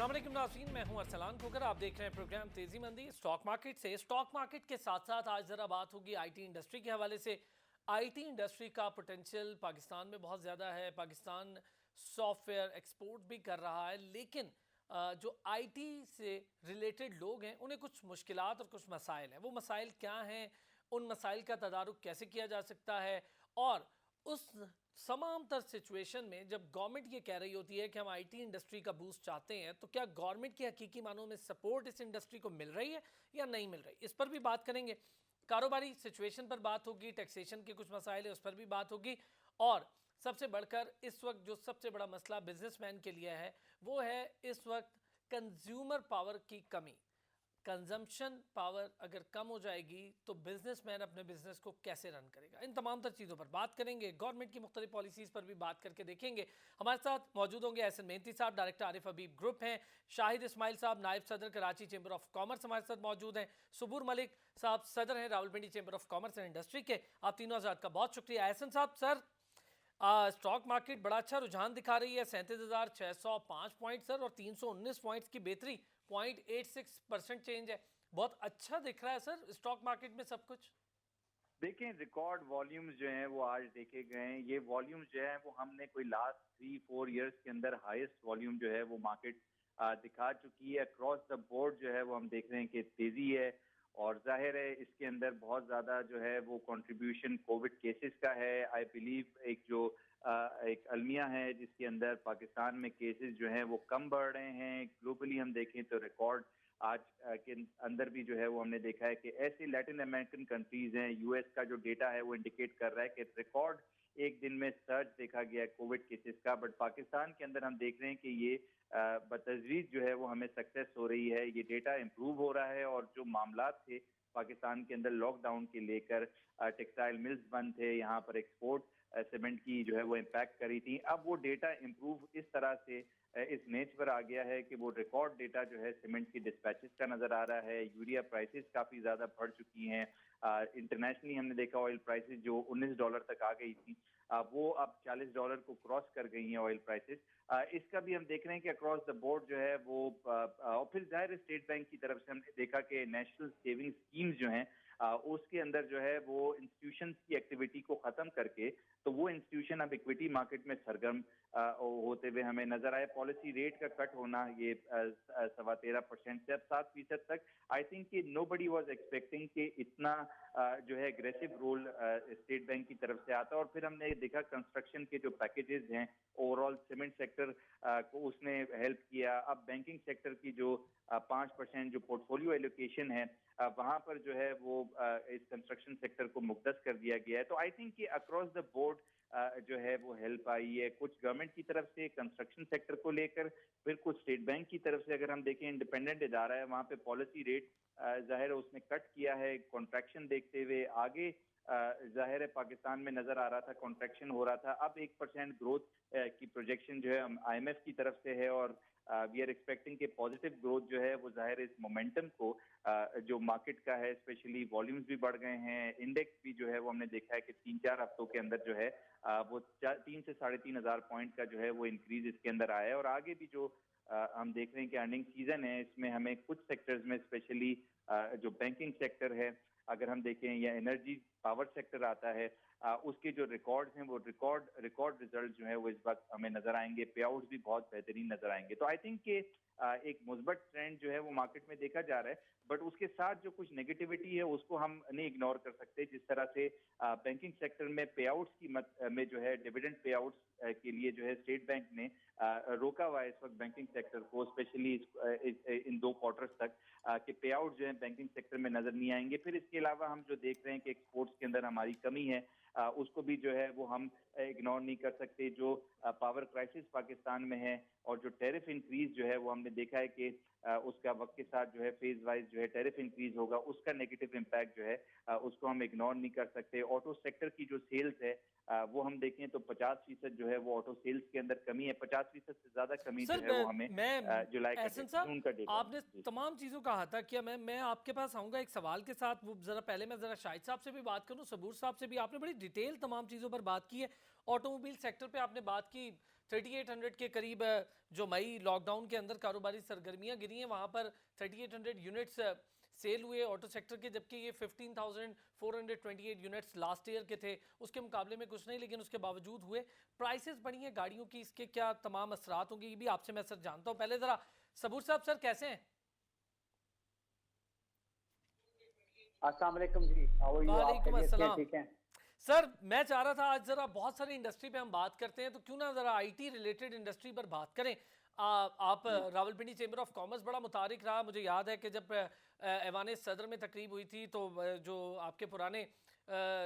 अस्सलाम वालेकुम नाज़रीन, मैं हूं अरसलान खोकर। आप देख रहे हैं प्रोग्राम तेजी मंदी स्टॉक मार्केट से। स्टॉक मार्केट के साथ साथ आज ज़रा बात होगी आईटी इंडस्ट्री के हवाले से। आईटी इंडस्ट्री का पोटेंशियल पाकिस्तान में बहुत ज़्यादा है। पाकिस्तान सॉफ्टवेयर एक्सपोर्ट भी कर रहा है, लेकिन जो आईटी से रिलेटेड लोग हैं उन्हें कुछ मुश्किलात और कुछ मसाइल हैं। वो मसाइल क्या हैं, उन मसाइल का तदारुक कैसे किया जा सकता है, और उस तमाम तर सिचुएशन में जब गवर्नमेंट ये कह रही होती है कि हम आईटी इंडस्ट्री का बूस्ट चाहते हैं, तो क्या गवर्नमेंट की हकीकी मानों में सपोर्ट इस इंडस्ट्री को मिल रही है या नहीं मिल रही, इस पर भी बात करेंगे। कारोबारी सिचुएशन पर बात होगी, टैक्सेशन के कुछ मसाइल है उस पर भी बात होगी, और सबसे बढ़कर इस वक्त जो सबसे बड़ा मसला बिजनेसमैन के लिए है वो है इस वक्त कंज्यूमर पावर की कमी। कंजम्पशन पावर अगर कम हो जाएगी तो बिजनेसमैन अपने बिजनेस को कैसे रन करेगा। इन तमाम तर चीज़ों पर बात करेंगे। गवर्नमेंट की मुख्तलिफ पॉलिसीज़ पर भी बात करके देखेंगे। हमारे साथ मौजूद होंगे एहसन मेहती साहब, डायरेक्टर आरिफ हबीब ग्रुप हैं। शाहिद इस्माइल साहब, नायब सदर कराची चैम्बर ऑफ कॉमर्स हमारे साथ मौजूद हैं। सुबूर मलिक साहब, सदर हैं Rawalpindi chamber of commerce and industry के। आप तीनों हज़रात का बहुत शुक्रिया। एहसन साहब, सर स्टॉक मार्केट बड़ा अच्छा रुझान दिखा रही है, 37,605 पॉइंट सर, और 319 पॉइंट्स की बेहतरी, 0.86% चेंज है। बहुत अच्छा दिख रहा है सर स्टॉक मार्केट में सब कुछ। देखें, रिकॉर्ड वॉल्यूम्स जो हैं वो आज देखे गए हैं। ये वॉल्यूम्स जो है वो हमने कोई लास्ट 3-4 इयर्स के अंदर हाईएस्ट वॉल्यूम जो है वो मार्केट दिखा चुकी है। अक्रॉस द बोर्ड जो है वो हम देख रहे हैं कि तेजी है, और जाहिर है इसके अंदर बहुत ज्यादा जो है वो कंट्रीब्यूशन कोविड केसेस का है। आई बिलीव एक अलमिया है जिसके अंदर पाकिस्तान में केसेस जो हैं वो कम बढ़ रहे हैं। ग्लोबली हम देखें तो रिकॉर्ड आज के अंदर भी जो है वो हमने देखा है कि ऐसी लैटिन अमेरिकन कंट्रीज हैं, यूएस का जो डेटा है वो इंडिकेट कर रहा है कि रिकॉर्ड एक दिन में सर्ज देखा गया है कोविड केसेस का। बट पाकिस्तान के अंदर हम देख रहे हैं कि ये बतदरीज जो है वो हमें सक्सेस हो रही है, ये डेटा इंप्रूव हो रहा है। और जो मामला थे पाकिस्तान के अंदर लॉकडाउन के लेकर, टेक्सटाइल मिल्स बंद थे, यहाँ पर एक्सपोर्ट सीमेंट की जो है वो इम्पैक्ट करी थी, अब वो डेटा इंप्रूव इस तरह से इस मेज पर आ गया है कि वो रिकॉर्ड डेटा जो है सीमेंट की डिस्पैचेस का नजर आ रहा है। यूरिया प्राइसेस काफी ज्यादा बढ़ चुकी हैं। इंटरनेशनली हमने देखा ऑयल प्राइसेस जो $19 तक आ गई थी, वो अब $40 को क्रॉस कर गई हैं ऑयल प्राइसेस। इसका भी हम देख रहे हैं कि अक्रॉस द बोर्ड जो है वो और फिर जाहिर स्टेट बैंक की तरफ से हमने देखा कि नेशनल सेविंग स्कीम्स जो हैं उसके अंदर जो है वो इंस्टीट्यूशंस की एक्टिविटी को खत्म करके, तो वो इंस्टीट्यूशन अब इक्विटी मार्केट में सरगर्म होते हुए हमें नजर आए। पॉलिसी रेट का कट होना ये 13.25% से अब 7% तक, आई थिंक कि नो बडी वॉज एक्सपेक्टिंग कि इतना जो है एग्रेसिव रोल स्टेट बैंक की तरफ से आता। और फिर हमने देखा कंस्ट्रक्शन के जो पैकेजेस हैं ओवरऑल सीमेंट सेक्टर को उसने हेल्प किया। अब बैंकिंग सेक्टर की जो 5% जो पोर्टफोलियो एलोकेशन है वहां पर जो है वो इस कंस्ट्रक्शन सेक्टर को मुक्तस कर दिया गया है। तो आई थिंक कि अक्रॉस द बोर्ड जो है वो हेल्प आई है, कुछ गवर्नमेंट की तरफ से कंस्ट्रक्शन सेक्टर को लेकर, फिर कुछ स्टेट बैंक की तरफ से। अगर हम देखें इंडिपेंडेंट इदारा है, वहां पे पॉलिसी रेट जाहिर है उसने कट किया है कॉन्ट्रैक्शन देखते हुए। आगे जाहिर है पाकिस्तान में नजर आ रहा था कॉन्ट्रैक्शन हो रहा था, अब 1% ग्रोथ की प्रोजेक्शन जो है आईएमएफ की तरफ से है, और वी आर एक्सपेक्टिंग कि पॉजिटिव ग्रोथ जो है वो जाहिर इस मोमेंटम को जो मार्केट का है, स्पेशली वॉल्यूम्स भी बढ़ गए हैं, इंडेक्स भी जो है वो हमने देखा है कि 3-4 हफ्तों के अंदर जो है वो 3 से 3,500 पॉइंट का जो है वो इंक्रीज इसके अंदर आया है। और आगे भी जो हम देख रहे हैं कि अर्निंग सीजन है, इसमें हमें कुछ सेक्टर्स में स्पेशली जो बैंकिंग सेक्टर है अगर हम देखें, या एनर्जी पावर सेक्टर आता है, उसके जो रिकॉर्ड्स हैं वो रिकॉर्ड रिजल्ट जो है वो इस वक्त हमें नजर आएंगे। पे आउट्स भी बहुत बेहतरीन नजर आएंगे। तो आई थिंक कि एक मुस्बत ट्रेंड जो है वो मार्केट में देखा जा रहा है, बट उसके साथ जो कुछ नेगेटिविटी है उसको हम नहीं इग्नोर कर सकते। जिस तरह से बैंकिंग सेक्टर में पे आउट्स की में जो है डिविडेंड पे आउट्स के लिए जो है स्टेट बैंक ने रोका हुआ है इस वक्त बैंकिंग सेक्टर को, स्पेशली इन 2 क्वार्टर्स तक कि पे आउट जो है बैंकिंग सेक्टर में नजर नहीं आएंगे। फिर इसके अलावा हम जो देख रहे हैं कि एक्सपोर्ट्स के अंदर हमारी कमी है, उसको भी जो है वो हम इग्नोर नहीं कर सकते। जो पावर क्राइसिस पाकिस्तान में है और जो टैरिफ इंक्रीज जो है वो हमने देखा है कि उसका वक्त के साथ जो है फेज वाइज जो है टैरिफ इंक्रीज होगा, उसका नेगेटिव इम्पैक्ट जो है उसको हम इग्नोर नहीं कर सकते। ऑटो सेक्टर की जो सेल्स है वो हम देखें तो 50% जो है वो ऑटो सेल्स के अंदर कमी है। 50% से ज्यादा कमी जो सर है वो हमें जुलाई का एहसन जून का साहब, डेटा। आपने तमाम चीज़ों का अहाता किया। मैं आपके पास आऊँगा एक सवाल के साथ। वो ज़रा पहले मैं ज़रा शाहिद साहब से भी बात करूँ, सबूर साहब से भी। आपने बड़ी डिटेल तमाम चीज़ों पर बात की है। ऑटोमोबाइल सेक्टर पे आपने बात की, 3800 के करीब जो मई लॉकडाउन के अंदर कारोबारी सरगर्मियां गिरी हैं, वहां पर 3800 यूनिट्स सेल हुए ऑटो सेक्टर के, जबकि ये 15,428 यूनिट्स लास्ट ईयर के थे, उसके मुकाबले में कुछ नहीं, लेकिन उसके बावजूद हुए। प्राइसेस बढ़ी हैं गाड़ियों की, इसके क्या तमाम असरात होंगे, ये भी आपसे मैं सर जानता हूँ। पहले ज़रा सबूर साहब, सर कैसे हैं? अस्सलाम वालेकुम जी, हाउ आर यू? आप वालेकुम खैरियत से हैं? अस्सलाम। ठीक हैं? सर मैं चाह रहा था आज जरा बहुत सारी इंडस्ट्री पे हम बात करते हैं, तो क्यों ना जरा आईटी रिलेटेड इंडस्ट्री पर बात करें। आप जी रावलपिंडी चेंबर ऑफ कॉमर्स बड़ा मुतारिक रहा। मुझे याद है कि जब ऐवान सदर में तकरीब हुई थी, तो जो आपके पुराने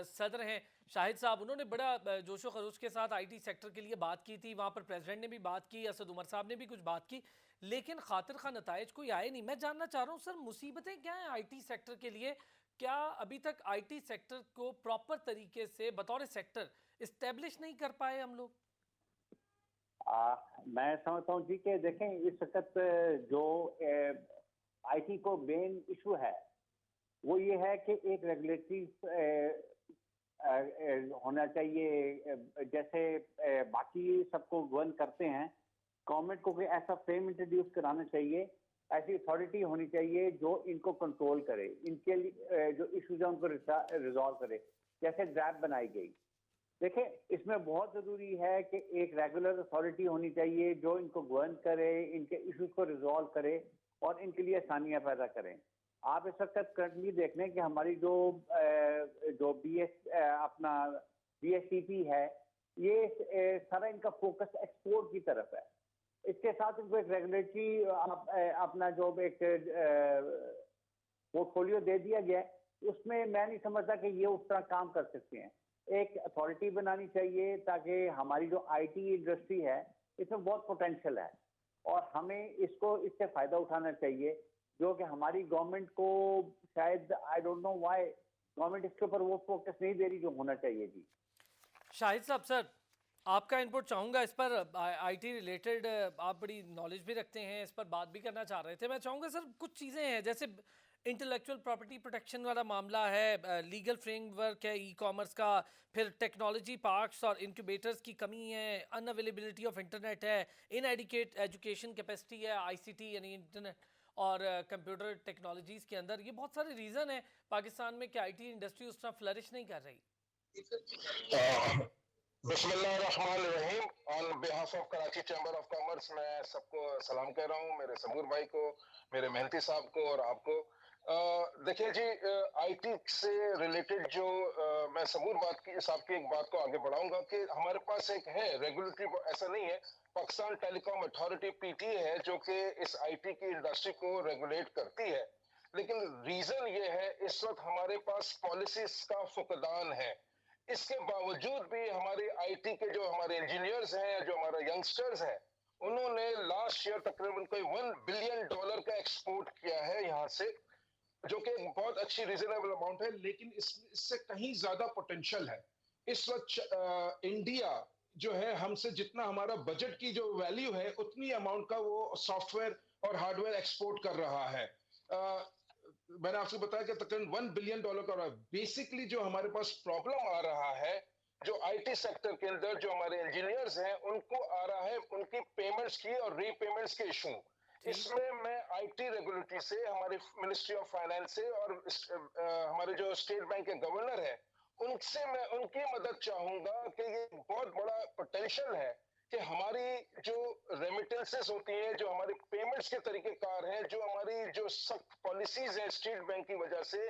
सदर हैं शाहिद साहब, उन्होंने बड़ा जोशो खरोश के साथ आईटी सेक्टर के लिए बात की थी। वहाँ पर प्रेसिडेंट ने भी बात की, असद उमर साहब ने भी कुछ बात की, लेकिन खातिर खा नताइज कोई आए नहीं। मैं जानना चाह रहा हूँ सर, मुसीबतें क्या हैं आईटी सेक्टर के लिए? क्या अभी तक आईटी सेक्टर को प्रॉपर तरीके से बतौर सेक्टर इस्टेब्लिश नहीं कर पाए हम लोग? मैं समझता हूँ जी कि देखें, इस वक्त जो आईटी को मेन इशू है वो ये है कि एक रेगुलेटरी होना चाहिए। जैसे बाकी सबको गवर्न करते हैं, गवर्नमेंट को कोई ऐसा फ्रेम इंट्रोड्यूस कराना चाहिए, ऐसी अथॉरिटी होनी चाहिए जो इनको कंट्रोल करे, इनके लिए जो इश्यूज हैं उनको रिजॉल्व करे। जैसे ड्रैब बनाई गई, देखिए इसमें बहुत जरूरी है कि एक रेगुलर अथॉरिटी होनी चाहिए जो इनको गवर्न करे, इनके इश्यूज को रिजॉल्व करे और इनके लिए आसानियां पैदा करें। आप इस वक्त करंटली देख लें कि हमारी जो अपना BSTP है, ये सारा इनका फोकस एक्सपोर्ट की तरफ है। इसके साथ इनको एक रेगुलेटरी अपना जो एक पोर्टफोलियो दे दिया गया है, उसमें मैं नहीं समझता कि ये उस तरह काम कर सकते हैं। एक अथॉरिटी बनानी चाहिए ताकि हमारी जो आईटी इंडस्ट्री है इसमें बहुत पोटेंशियल है और हमें इससे फायदा उठाना चाहिए, जो कि हमारी गवर्नमेंट को शायद, I don't know why, government इसके ऊपर वो फोकस नहीं दे रही जो होना चाहिए जी। शाहिद साहब सर, आपका इनपुट चाहूँगा इस पर। आईटी रिलेटेड आप बड़ी नॉलेज भी रखते हैं, इस पर बात भी करना चाह रहे थे। मैं चाहूँगा सर, कुछ चीज़ें हैं जैसे इंटेलेक्चुअल प्रॉपर्टी प्रोटेक्शन वाला मामला है, लीगल फ्रेमवर्क है ई कॉमर्स का, फिर टेक्नोलॉजी पार्क्स और इंक्यूबेटर्स की कमी है, अनअवेलेबिलिटी ऑफ इंटरनेट है, इनएडिकेट एजुकेशन कैपेसिटी है आईसीटी यानी इंटरनेट और कंप्यूटर टेक्नोलॉजीज़ के अंदर। ये बहुत सारे रीज़न है पाकिस्तान में कि आईटी इंडस्ट्री उस तरह फ्लरिश नहीं कर रही। बिस्मिल्लाहिर्रहमानिर्रहीम। On behalf of Karachi chamber of commerce मैं सबको सलाम कह रहा हूँ, मेरे सबूर भाई को, मेरे मेहनती साहब को और आपको। देखिए जी, आईटी से रिलेटेड जो मैं सबूर साहब की एक बात को आगे बढ़ाऊंगा कि हमारे पास एक है रेगुलेटरी, ऐसा नहीं है, पाकिस्तान टेलीकॉम अथॉरिटी PTA है जो कि इस आईटी की इंडस्ट्री को रेगुलेट करती है। लेकिन रीजन ये है इस वक्त हमारे पास पॉलिसीज का फुकदान है। इसके बावजूद भी हमारे आईटी के जो हमारे इंजीनियर्स हैं, जो हमारे यंगस्टर्स हैं, उन्होंने लास्ट ईयर तकरीबन कोई $1 बिलियन का एक्सपोर्ट किया है यहाँ से, जो कि एक बहुत अच्छी रीजनेबल अमाउंट है। लेकिन इससे कहीं ज्यादा पोटेंशियल है। इस वक्त इंडिया जो है, हमसे जितना हमारा बजट की जो वैल्यू है उतनी अमाउंट का वो सॉफ्टवेयर और हार्डवेयर एक्सपोर्ट कर रहा है। मैंने आपसे बताया कि तकरीबन $1 बिलियन का रहा है। बेसिकली जो हमारे पास प्रॉब्लम आ रहा है, जो आईटी सेक्टर के अंदर जो हमारे इंजीनियर्स हैं उनको आ रहा है उनकी पेमेंट्स की और रीपेमेंट्स के इशू। इसमें मैं आईटी रेगुलेटरी से, हमारी मिनिस्ट्री ऑफ फाइनेंस से और हमारे जो स्टेट बैंक के गवर्नर है उनसे मैं उनकी मदद चाहूंगा कि ये बहुत बड़ा पोटेंशियल है कि हमारी जो रेमिटेंसेस होती हैं, जो हमारी पेमेंट्स के तरीकेकार हैं, जो हमारी जो सख्त पॉलिसीज हैं स्टेट बैंक की वजह से,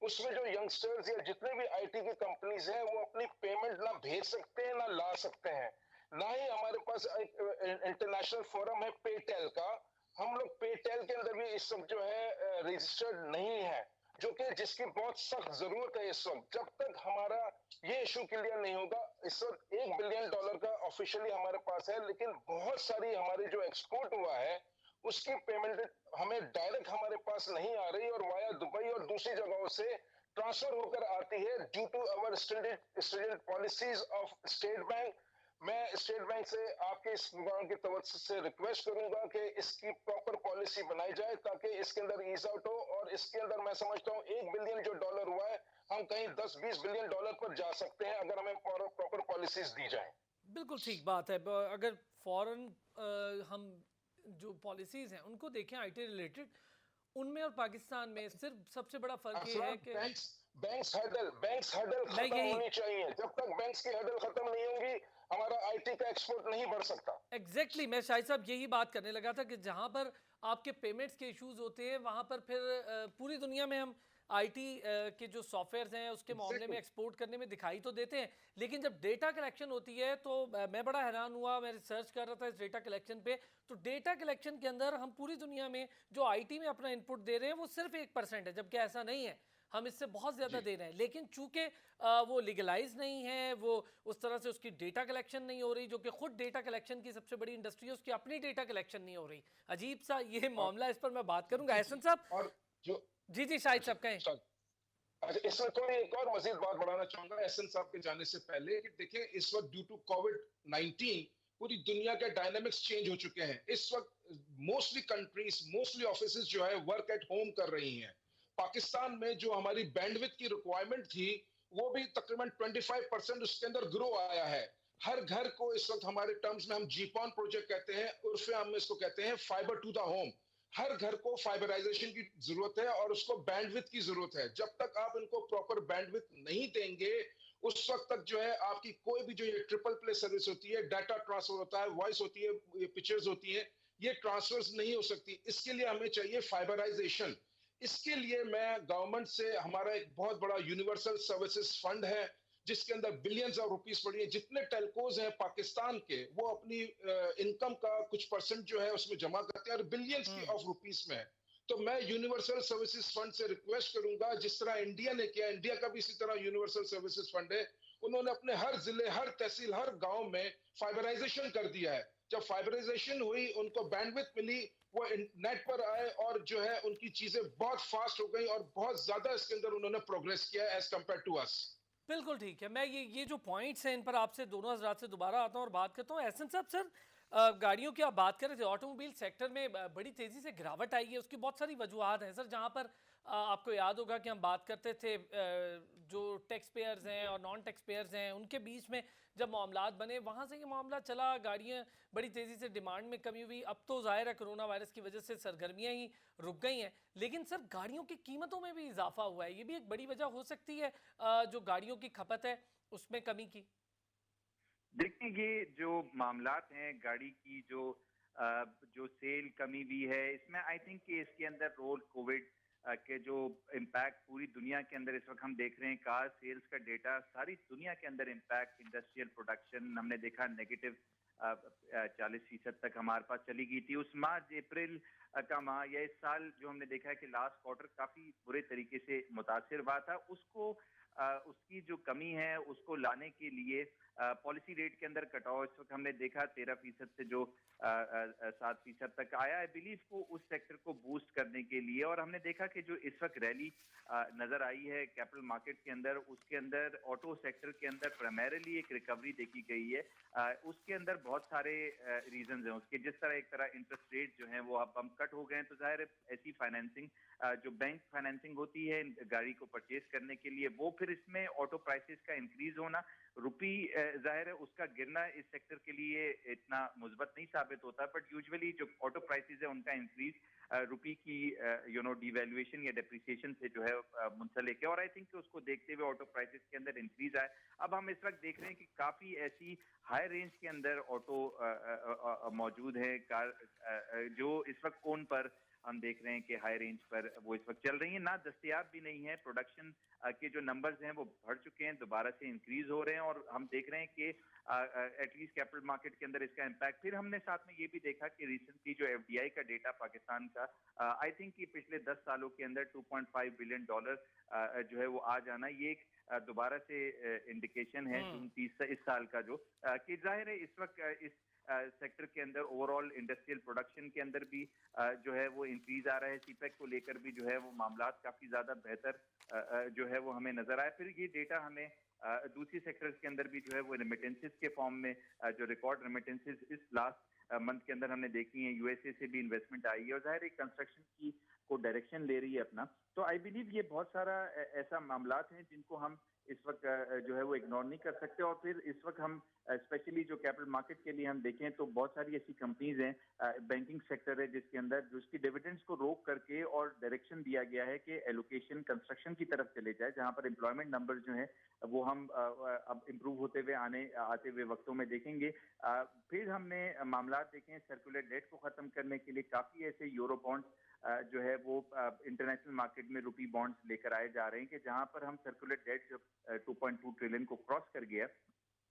उसमें जो यंगस्टर्स या जितने भी आईटी की कंपनीज हैं वो अपनी पेमेंट ना भेज सकते हैं ना ला सकते हैं। ना ही हमारे पास एक इंटरनेशनल फोरम है पेटेल का, हम लोग पेटेल के अंदर भी इस वक्त जो है रजिस्टर्ड नहीं है, जो कि जिसकी बहुत सख्त जरूरत है इस वक्त। जब तक हमारा ये इशू क्लियर नहीं होगा, इस वक्त $1 बिलियन का ऑफिशियली हमारे पास है, लेकिन बहुत सारी हमारी जो एक्सपोर्ट हुआ है उसकी पेमेंट हमें डायरेक्ट हमारे पास नहीं आ रही और वाया दुबई और दूसरी जगहों से ट्रांसफर होकर आती है due to our stringent policies of State Bank. मैं स्टेट बैंक से आपके इस प्रोग्राम की तवज्जो से रिक्वेस्ट करूंगा कि इसकी प्रॉपर पॉलिसी बनाई जाए ताकि इसके अंदर ईज आउट हो। और इसके अंदर मैं समझता हूँ $1 बिलियन जो डॉलर हुआ है, हम कहीं $10-20 बिलियन पर जा सकते हैं अगर हमें प्रॉपर पॉलिसीज दी जाएं। बिल्कुल ठीक बात है। अगर फॉरेन हम जो पॉलिसीज हैं उनको देखें आईटी रिलेटेड, उनमें और पाकिस्तान में सिर्फ सबसे बड़ा फर्क ये है कि बैंक्स हर्डल मैं खत्म यही होनी चाहिए। जब तक बैंक्स की हर्डल खत्म नहीं होंगी, हमारा आईटी का एक्सपोर्ट नहीं बढ़ सकता। मैं शाहिद साहब यही बात करने लगा था कि जहां पर आपके पेमेंट्स के इश्यूज होते हैं वहां पर फिर पूरी दुनिया में हम आईटी के जो सॉफ्टवेयर्स हैं उसके मामले में एक्सपोर्ट करने में दिखाई तो देते हैं, लेकिन जब डेटा कलेक्शन होती है तो मैं बड़ा हैरान हुआ। मैं रिसर्च कर रहा था इस डेटा कलेक्शन पे, तो डेटा कलेक्शन के अंदर हम पूरी दुनिया में जो आईटी में अपना इनपुट दे रहे हैं वो सिर्फ 1% है, जबकि ऐसा नहीं है, हम इससे बहुत ज्यादा दे रहे हैं। लेकिन चूंकि वो लीगलाइज नहीं है, वो उस तरह से उसकी डेटा कलेक्शन नहीं हो रही, जो कि खुद डेटा कलेक्शन की सबसे बड़ी इंडस्ट्री है, उसकी अपनी डेटा कलेक्शन नहीं हो रही। अजीब सा ये मामला, इस पर मैं बात करूंगा। एहसन साहब। और जो जी शाहिद साहब कहें। अच्छा, इसमें थोड़ी एक और मजीद बात बढ़ाना चाहूंगा एहसन साहब के जाने से पहले कि देखिए, इस वक्त ड्यू टू कोविड-19 पूरी दुनिया के डायनामिक्स चेंज हो चुके हैं। इस वक्त मोस्टली कंट्रीज, मोस्टली ऑफिसेज जो है वर्क एट होम कर रही हैं। पाकिस्तान में जो हमारी बैंडविड्थ की रिक्वायरमेंट थी, वो भी तकरीबन 25% उसके अंदर ग्रो आया है। हर घर को इस वक्त हमारे टर्म्स में हम जीपॉन प्रोजेक्ट कहते हैं, उर्फ हम इसको कहते हैं फाइबर टू द होम। हर घर को फाइबराइजेशन की जरूरत है और उसको बैंडविड्थ की जरूरत है। जब तक आप इनको प्रॉपर बैंडविड्थ नहीं देंगे, उस वक्त तक जो है आपकी कोई भी जो ये ट्रिपल प्ले सर्विस होती है, डाटा ट्रांसफर होता है, वॉइस होती है, ये पिक्चर्स होती है, ये ट्रांसफर्स नहीं हो सकती। इसके लिए हमें चाहिए फाइबराइजेशन। इसके लिए मैं गवर्नमेंट से, हमारा एक बहुत बड़ा यूनिवर्सल सर्विसेज फंड है जिसके अंदर बिलियंस ऑफ रुपीस पड़ी है। जितने टेलकोज हैं पाकिस्तान के, वो अपनी इनकम का कुछ परसेंट जो है उसमें जमा करते हैं और बिलियंस की ऑफ रुपीस में है। तो मैं यूनिवर्सल सर्विसेज फंड से रिक्वेस्ट करूंगा, जिस तरह इंडिया ने किया, इंडिया का भी इसी तरह यूनिवर्सल सर्विसेज फंड है, उन्होंने अपने हर जिले, हर तहसील, हर गांव में फाइबराइजेशन कर दिया है। जब फाइबराइजेशन हुई, उनको बैंडविड्थ मिली, वो नेट पर आए और जो है उनकी चीजें बहुत फास्ट हो गई और बहुत ज्यादा इसके अंदर उन्होंने प्रोग्रेस किया एज कंपेयर टू अस। बिल्कुल ठीक है। मैं ये जो पॉइंट्स हैं इन पर आपसे दोनों हजरात से दोबारा आता हूँ और बात करता हूँ। एहसन साहब, सर गाड़ियों की आप बात कर रहे थे, ऑटोमोबाइल सेक्टर में बड़ी तेज़ी से गिरावट आई है। उसकी बहुत सारी वजूहत हैं सर। जहाँ पर आपको याद होगा कि हम बात करते थे जो टैक्स पेयर्स हैं और नॉन टैक्स पेयर्स हैं उनके बीच में जब मामलात बने, वहाँ से ये मामला चला, गाड़ियाँ बड़ी तेज़ी से डिमांड में कमी हुई। अब तो ज़ाहिर है कोरोना वायरस की वजह से सरगर्मियाँ ही रुक गई हैं, लेकिन सर गाड़ियों की कीमतों में भी इजाफा हुआ है। ये भी एक बड़ी वजह हो सकती है जो गाड़ियों की खपत है उसमें कमी की। देखिए, ये जो मामलात हैं गाड़ी की, जो सेल कमी भी है, इसमें आई थिंक कि इसके अंदर रोल कोविड के जो इम्पैक्ट पूरी दुनिया के अंदर इस वक्त हम देख रहे हैं, कार सेल्स का डेटा सारी दुनिया के अंदर इम्पैक्ट, इंडस्ट्रियल प्रोडक्शन हमने देखा नेगेटिव 40% तक हमारे पास चली गई थी। उस मार्च अप्रैल का माह या इस साल जो हमने देखा है कि लास्ट क्वार्टर काफी बुरे तरीके से मुतासिर हुआ था, उसकी जो कमी है उसको लाने के लिए पॉलिसी रेट के अंदर कटाव इस वक्त हमने देखा 13% से जो 7% तक आया। आई बिलीव को उस सेक्टर को बूस्ट करने के लिए, और हमने देखा कि जो इस वक्त रैली नजर आई है कैपिटल मार्केट के अंदर, उसके अंदर ऑटो सेक्टर के अंदर प्राइमरीली एक रिकवरी देखी गई है। उसके अंदर बहुत सारे रीजंस हैं उसके। जिस तरह एक तरह इंटरेस्ट रेट जो है वो अब हम कट हो गए हैं, तो जाहिर है ऐसी फाइनेंसिंग जो बैंक फाइनेंसिंग होती है गाड़ी को परचेज करने के लिए, वो फिर इसमें ऑटो प्राइसेस का इंक्रीज होना, रुपी जाहिर है उसका गिरना इस सेक्टर के लिए इतना मुस्बत नहीं साबित होता, बट यूजुअली जो ऑटो प्राइसेस है उनका इंक्रीज रुपी की डिवैल्यूएशन या डेप्रिसिएशन से जो है मुंसलिक है, और आई थिंक उसको देखते हुए ऑटो प्राइसेस के अंदर इंक्रीज आए। अब हम इस वक्त देख रहे हैं कि काफी ऐसी हाई रेंज के अंदर ऑटो मौजूद है, कार जो इस वक्त कौन पर हम देख रहे हैं कि हाई रेंज पर वो इस वक्त चल रही है, ना दस्तयाब भी नहीं है। प्रोडक्शन के जो नंबर्स हैं वो बढ़ चुके हैं, दोबारा से इंक्रीज हो रहे हैं, और हम देख रहे हैं कि एटलीस्ट कैपिटल मार्केट के अंदर इसका इम्पैक्ट। फिर हमने साथ में ये भी देखा कि रिसेंटली जो एफडीआई का डेटा पाकिस्तान का, आई थिंक कि पिछले 10 सालों के अंदर $2.5 बिलियन जो है वो आ जाना, ये एक दोबारा से इंडिकेशन है जून 30 इस साल का, जो कि जाहिर है इस वक्त इस सेक्टर के अंदर ओवरऑल इंडस्ट्रियल प्रोडक्शन के अंदर भी जो है वो इंक्रीज आ रहा है। सीपेक को लेकर भी जो है वो मामलात काफी ज्यादा बेहतर जो है वो हमें नजर आया। फिर ये डेटा हमें दूसरी सेक्टर्स के अंदर भी जो है वो रेमिटेंसेस के फॉर्म में जो रिकॉर्ड रेमिटेंसेस इस लास्ट मंथ के अंदर हमने देखी है, यूएसए से भी इन्वेस्टमेंट आई है, और जाहिर है कंस्ट्रक्शन की को डायरेक्शन ले रही है अपना। तो आई बिलीव ये बहुत सारा ऐसा मामलात हैं जिनको हम इस वक्त जो है वो इग्नोर नहीं कर सकते। और फिर इस वक्त हम स्पेशली जो कैपिटल मार्केट के लिए हम देखें तो बहुत सारी ऐसी कंपनीज हैं, बैंकिंग सेक्टर है जिसके अंदर जिसकी डिविडेंड्स को रोक करके और डायरेक्शन दिया गया है कि एलोकेशन कंस्ट्रक्शन की तरफ चले जाए, जहां पर एम्प्लॉयमेंट नंबर जो है वो हम अब इम्प्रूव होते हुए आते हुए वक्तों में देखेंगे। फिर हमने मामला देखें सर्कुलर डेट को खत्म करने के लिए काफी ऐसे यूरो बॉन्ड्स जो है वो इंटरनेशनल मार्केट में रुपी बॉन्ड्स लेकर आए जा रहे हैं कि जहां पर हम सर्कुलर डेट जो 2.2 ट्रिलियन को क्रॉस कर गया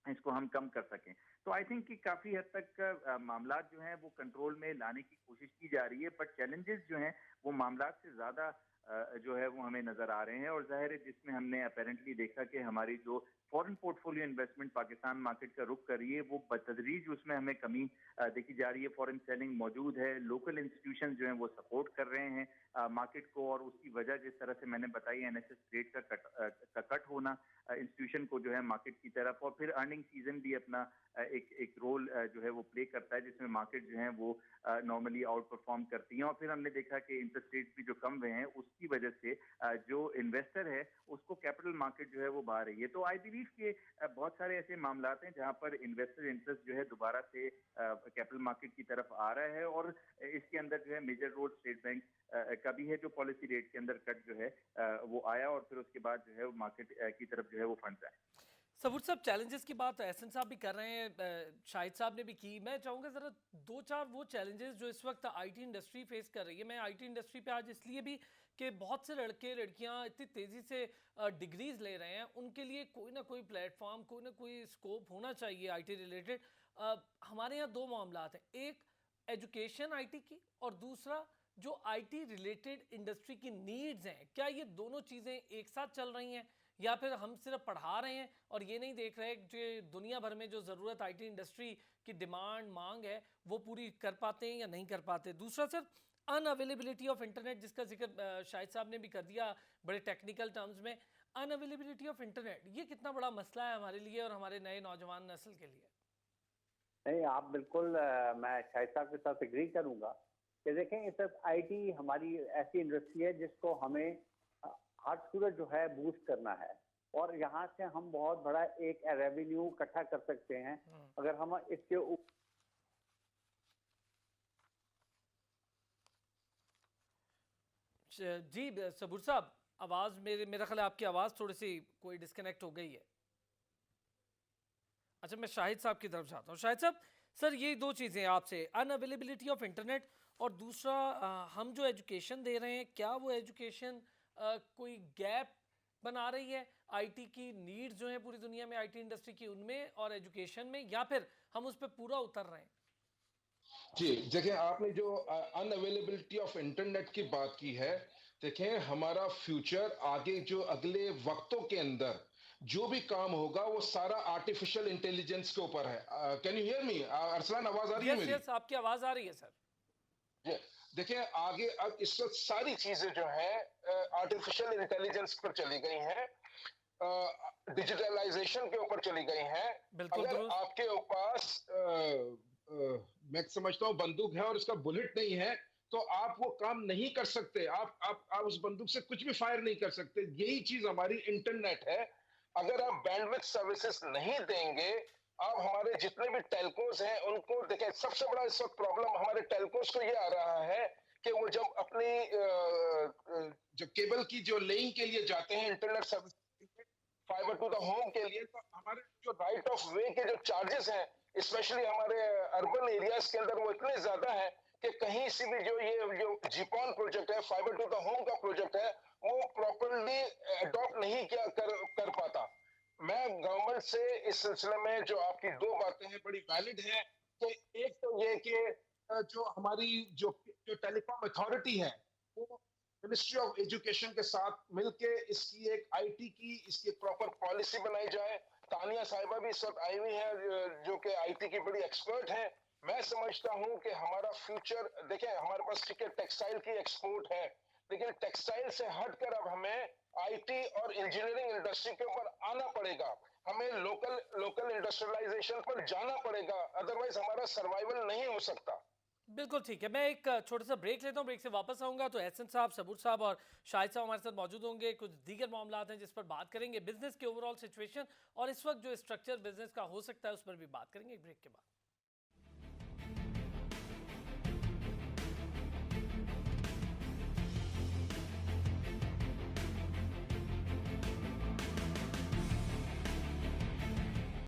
इसको हम कम कर सकें। तो आई थिंक कि काफी हद तक मामला जो हैं वो कंट्रोल में लाने की कोशिश की जा रही है, बट चैलेंजेस जो हैं वो मामला से ज्यादा जो है वो हमें नजर आ रहे हैं। और जाहिर है जिसमें हमने अपेरेंटली देखा कि हमारी जो foreign portfolio investment Pakistan market का रुख कर रही है वो बतदरीज उसमें हमें कमी देखी जा रही है। फॉरेन सेलिंग मौजूद है, लोकल इंस्टीट्यूशन जो हैं वो सपोर्ट कर रहे हैं मार्केट को, और उसकी वजह जिस तरह से मैंने बताई एनएसएस रेट का कट होना इंस्टीट्यूशन को जो है मार्केट की तरफ, और फिर अर्निंग सीजन भी अपना एक रोल जो है वो प्ले करता है जिसमें मार्केट जो है वो नॉर्मली आउट परफॉर्म करती हैं। और फिर हमने देखा कि इंटरेस्ट रेट भी जो कम हुए हैं उसकी वजह से जो इन्वेस्टर है उसको कैपिटल मार्केट जो है वो बाहर रही है। तो आई बिलीव कि बहुत सारे ऐसे मामला हैं जहां पर इन्वेस्टर इंटरेस्ट जो है दोबारा से कैपिटल मार्केट की तरफ आ रहा है, और इसके अंदर जो है मेजर रोल स्टेट बैंक का भी है जो पॉलिसी रेट के अंदर कट जो है वो आया, और फिर उसके बाद जो है वो मार्केट की तरफ जो है वो फंड्स आए। सबूर साहब, चैलेंजेस की बात एहसन साहब भी कर रहे हैं, शाहिद साहब ने भी की। मैं चाहूँगा ज़रा दो चार वो चैलेंजेस जो इस वक्त आईटी इंडस्ट्री फेस कर रही है। मैं आईटी इंडस्ट्री पे आज इसलिए भी कि बहुत से लड़के लड़कियां इतनी तेज़ी से डिग्रीज ले रहे हैं, उनके लिए कोई ना कोई प्लेटफॉर्म, कोई ना कोई स्कोप होना चाहिए आईटी रिलेटेड। हमारे यहाँ दो मामला हैं, एक एजुकेशन आईटी की और दूसरा जो आईटी रिलेटेड इंडस्ट्री की नीड्स हैं। क्या ये दोनों चीज़ें एक साथ चल रही हैं या फिर हम सिर्फ पढ़ा रहे हैं और ये नहीं देख रहे कि दुनिया भर में जो ज़रूरत आईटी इंडस्ट्री की डिमांड मांग है वो पूरी कर पाते हैं या नहीं कर पाते। दूसरा सर, अनअवेलेबिलिटी ऑफ इंटरनेट, जिसका जिक्र शाहिद साहब ने भी कर दिया बड़े टेक्निकल टर्म्स में। अनअवेलेबिलिटी ऑफ इंटरनेट ये कितना बड़ा मसला है हमारे लिए और हमारे नए नौजवान नस्ल के लिए? नहीं, आप बिल्कुल, मैं शाहिद साहब के साथ एग्री करूंगा कि देखें इस आईटी हमारी ऐसी इंडस्ट्री है जिसको हमें हर सूरत जो है बूस्ट करना है, और यहाँ से हम बहुत बड़ा एक रेवेन्यू इकट्ठा कर सकते हैं अगर हम इसके जी सबूर साहब, आवाज़ मेरा ख्याल है आपकी आवाज़ थोड़ी सी कोई डिस्कनेक्ट हो गई है। अच्छा, मैं शाहिद साहब की तरफ जाता हूँ। शाहिद साहब, सर ये दो चीज़ें आपसे, अनअवेलेबिलिटी ऑफ इंटरनेट और दूसरा हम जो एजुकेशन दे रहे हैं, क्या वो एजुकेशन कोई गैप बना रही है आईटी की नीड्स जो है पूरी दुनिया में आईटी इंडस्ट्री की उनमें और एजुकेशन में, या फिर हम उस पर पूरा उतर रहे हैं? जी देखिए, आपने जो अनअवेलेबिलिटी ऑफ इंटरनेट की बात की है, देखें हमारा फ्यूचर आगे जो अगले वक्तों के अंदर जो भी काम होगा वो सारा आर्टिफिशियल इंटेलिजेंस के ऊपर है। Can you hear me Arsalan? आवाज आ रही है मेरी? यस, आपकी आवाज आ रही है सर। देखिए आगे अब इस वक्त सारी चीजें जो हैं आर्टिफिशियल इंटेलिजेंस पर चली गई हैं, डिजिटलाइजेशन के ऊपर चली गई हैं। अगर आपके पास मैं समझता हूँ बंदूक है और उसका बुलेट नहीं है तो आप वो काम नहीं कर सकते। आप उस बंदूक से कुछ भी फायर नहीं कर सकते। यही चीज हमारी इंटरनेट है। अगर आप बैंडविड्थ सर्विसेज नहीं देंगे, आप हमारे जितने भी टेलकोस हैं उनको देखें, सबसे बड़ा इस वक्त प्रॉब्लम हमारे टेलकोस को ये आ रहा है कि वो जब अपनी जो केबल की जो लेइंग के लिए जाते हैं internet service fibre to the home के लिए, तो हमारे जो राइट ऑफ वे के जो चार्जेस हैं स्पेशली हमारे अर्बन एरियाज के अंदर वो इतने ज्यादा है कि कहीं से भी जो जीपॉन प्रोजेक्ट है, फाइबर टू द होम का प्रोजेक्ट है, वो प्रॉपरली अडॉप्ट नहीं किया कर पाता। मैं गवर्नमेंट से इस सिलसिले में जो आपकी दो बातें हैं बड़ी वैलिड है कि एक तो ये कि जो हमारी जो टेलीकॉम अथॉरिटी है वो मिनिस्ट्री ऑफ एजुकेशन के साथ मिलके इसकी एक आईटी की इसकी प्रॉपर पॉलिसी बनाई जाए। तानिया साहिबा भी इस वक्त आई हुई है जो कि आईटी की बड़ी एक्सपर्ट है। मैं समझता हूं कि हमारा फ्यूचर, देखें हमारे पास ठीक है टेक्सटाइल की एक्सपोर्ट है, लेकिन टेक्सटाइल से हटकर अब हमें आईटी और इंजीनियरिंग इंडस्ट्री के ऊपर आना पड़ेगा। हमें लोकल इंडस्ट्रियलाइजेशन पर जाना पड़ेगा, अदरवाइज हमारा सर्वाइवल नहीं हो सकता। बिल्कुल ठीक है। मैं एक छोटा सा ब्रेक लेता हूँ, ब्रेक से वापस आऊंगा तो एहसन साहब, सबूर साहब और शाहिद साहब हमारे साथ मौजूद होंगे। कुछ दीगर मामला हैं जिस पर बात करेंगे, बिजनेस के ओवरऑल सिचुएशन और इस वक्त जो स्ट्रक्चर बिजनेस का हो सकता है उस पर भी बात करेंगे एक ब्रेक के बाद।